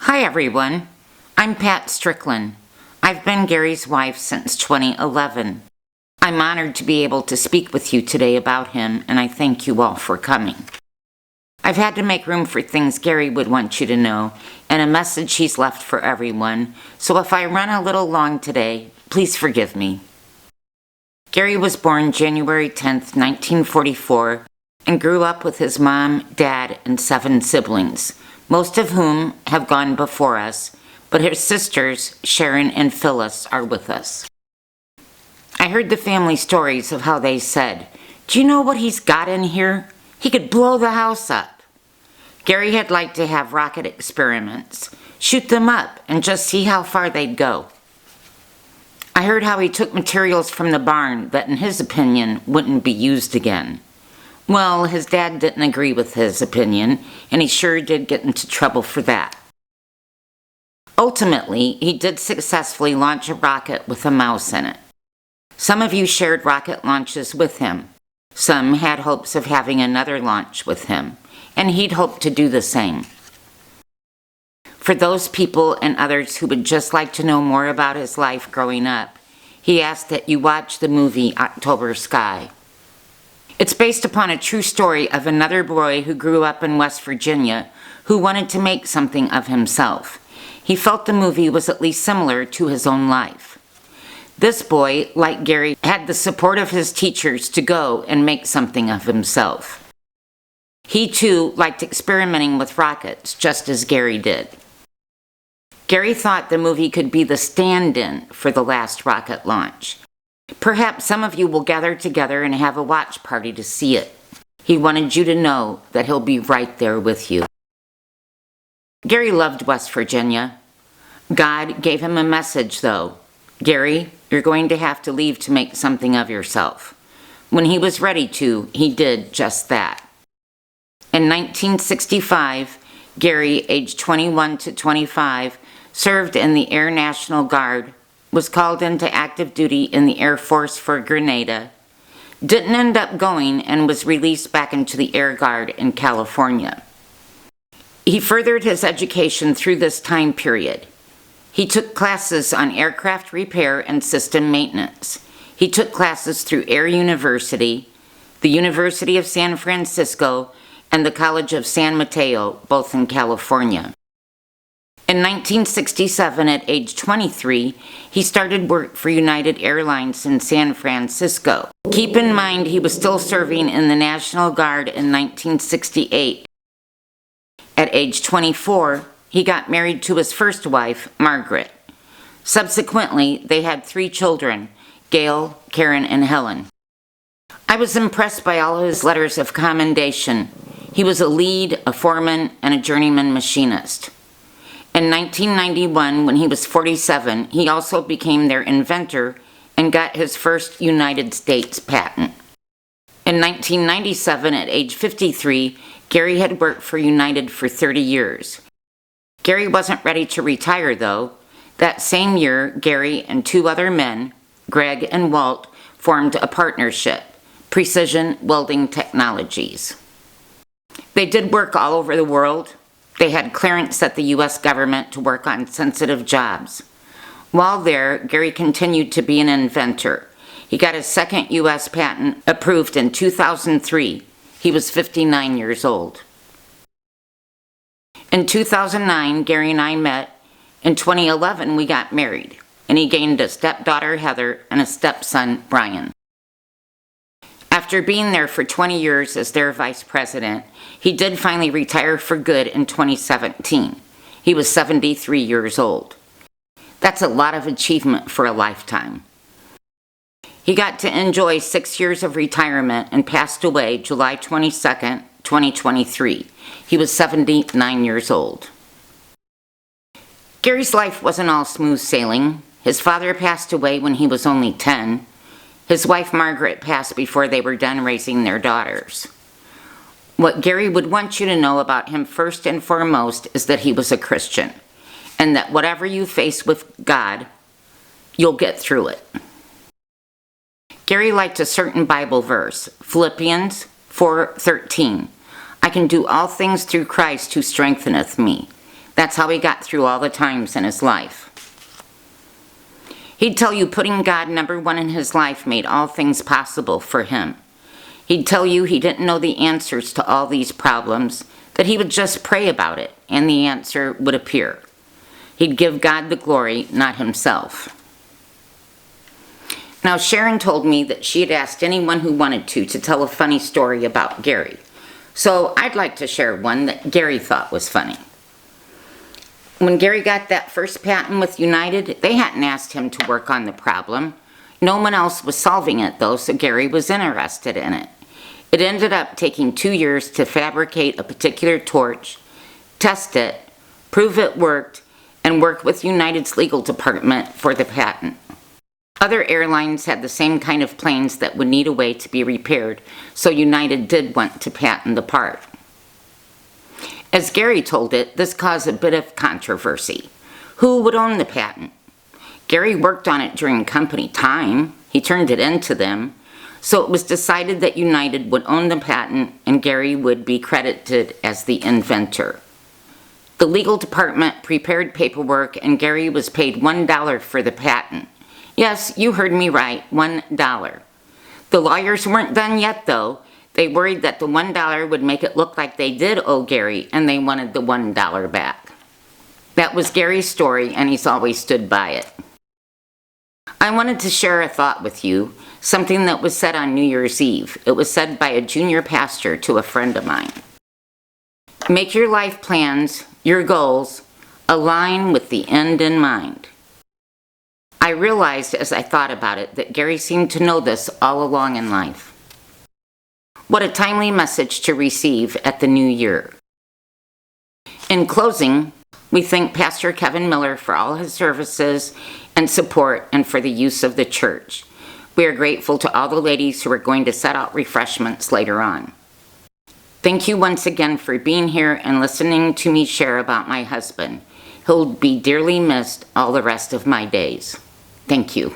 Hi everyone, I'm Pat Stricklen. I've been Gary's wife since 2011. I'm honored to be able to speak with you today about him, and I thank you all for coming. I've had to make room for things Gary would want you to know, and a message he's left for everyone, so if I run a little long today, please forgive me. Gary was born January 10th, 1944, and grew up with his mom, dad, and 7 siblings, most of whom have gone before us, but his sisters, Sharon and Phyllis, are with us. I heard the family stories of how they said, "Do you know what he's got in here? He could blow the house up." Gary had liked to have rocket experiments, shoot them up, and just see how far they'd go. I heard how he took materials from the barn that, in his opinion, wouldn't be used again. Well, his dad didn't agree with his opinion, and he sure did get into trouble for that. Ultimately, he did successfully launch a rocket with a mouse in it. Some of you shared rocket launches with him. Some had hopes of having another launch with him, and he'd hoped to do the same. For those people and others who would just like to know more about his life growing up, he asked that you watch the movie October Sky. It's based upon a true story of another boy who grew up in West Virginia who wanted to make something of himself. He felt the movie was at least similar to his own life. This boy, like Gary, had the support of his teachers to go and make something of himself. He too liked experimenting with rockets, just as Gary did. Gary thought the movie could be the stand-in for the last rocket launch. Perhaps some of you will gather together and have a watch party to see it. He wanted you to know that he'll be right there with you. Gary loved West Virginia. God gave him a message, though. "Gary, you're going to have to leave to make something of yourself." When he was ready to, he did just that. In 1965, Gary, aged 21 to 25, served in the Air National Guard, was called into active duty in the Air Force for Grenada, didn't end up going, and was released back into the Air Guard in California. He furthered his education through this time period. He took classes on aircraft repair and system maintenance. He took classes through Air University, the University of San Francisco, and the College of San Mateo, both in California. In 1967, at age 23, he started work for United Airlines in San Francisco. Keep in mind he was still serving in the National Guard in 1968. At age 24, he got married to his first wife, Margaret. Subsequently, they had 3 children, Gail, Karen, and Helen. I was impressed by all his letters of commendation. He was a lead, a foreman, and a journeyman machinist. In 1991, when he was 47, he also became their inventor and got his first United States patent. In 1997, at age 53, Gary had worked for United for 30 years. Gary wasn't ready to retire, though. That same year, Gary and 2 other men, Greg and Walt, formed a partnership, Precision Welding Technologies. They did work all over the world. They had clearance at the U.S. government to work on sensitive jobs. While there, Gary continued to be an inventor. He got his second U.S. patent approved in 2003. He was 59 years old. In 2009, Gary and I met. In 2011, we got married, and he gained a stepdaughter, Heather, and a stepson, Brian. After being there for 20 years as their vice president, he did finally retire for good in 2017. He was 73 years old. That's a lot of achievement for a lifetime. He got to enjoy 6 years of retirement and passed away July 22nd, 2023. He was 79 years old. Gary's life wasn't all smooth sailing. His father passed away when he was only 10. His wife Margaret passed before they were done raising their daughters. What Gary would want you to know about him first and foremost is that he was a Christian, and that whatever you face with God, you'll get through it. Gary liked a certain Bible verse, Philippians 4:13. "I can do all things through Christ who strengtheneth me." That's how he got through all the times in his life. He'd tell you putting God number one in his life made all things possible for him. He'd tell you he didn't know the answers to all these problems, that he would just pray about it, and the answer would appear. He'd give God the glory, not himself. Now, Sharon told me that she had asked anyone who wanted to tell a funny story about Gary. So I'd like to share one that Gary thought was funny. When Gary got that first patent with United, they hadn't asked him to work on the problem. No one else was solving it, though, so Gary was interested in it. It ended up taking 2 years to fabricate a particular torch, test it, prove it worked, and work with United's legal department for the patent. Other airlines had the same kind of planes that would need a way to be repaired, so United did want to patent the part. As Gary told it, this caused a bit of controversy. Who would own the patent? Gary worked on it during company time. He turned it in to them. So it was decided that United would own the patent and Gary would be credited as the inventor. The legal department prepared paperwork and Gary was paid $1 for the patent. Yes, you heard me right, $1. The lawyers weren't done yet, though. They worried that the $1 would make it look like they did owe Gary, and they wanted the $1 back. That was Gary's story, and he's always stood by it. I wanted to share a thought with you, something that was said on New Year's Eve. It was said by a junior pastor to a friend of mine. Make your life plans, your goals, align with the end in mind. I realized as I thought about it that Gary seemed to know this all along in life. What a timely message to receive at the new year. In closing, we thank Pastor Kevin Miller for all his services and support and for the use of the church. We are grateful to all the ladies who are going to set out refreshments later on. Thank you once again for being here and listening to me share about my husband. He'll be dearly missed all the rest of my days. Thank you.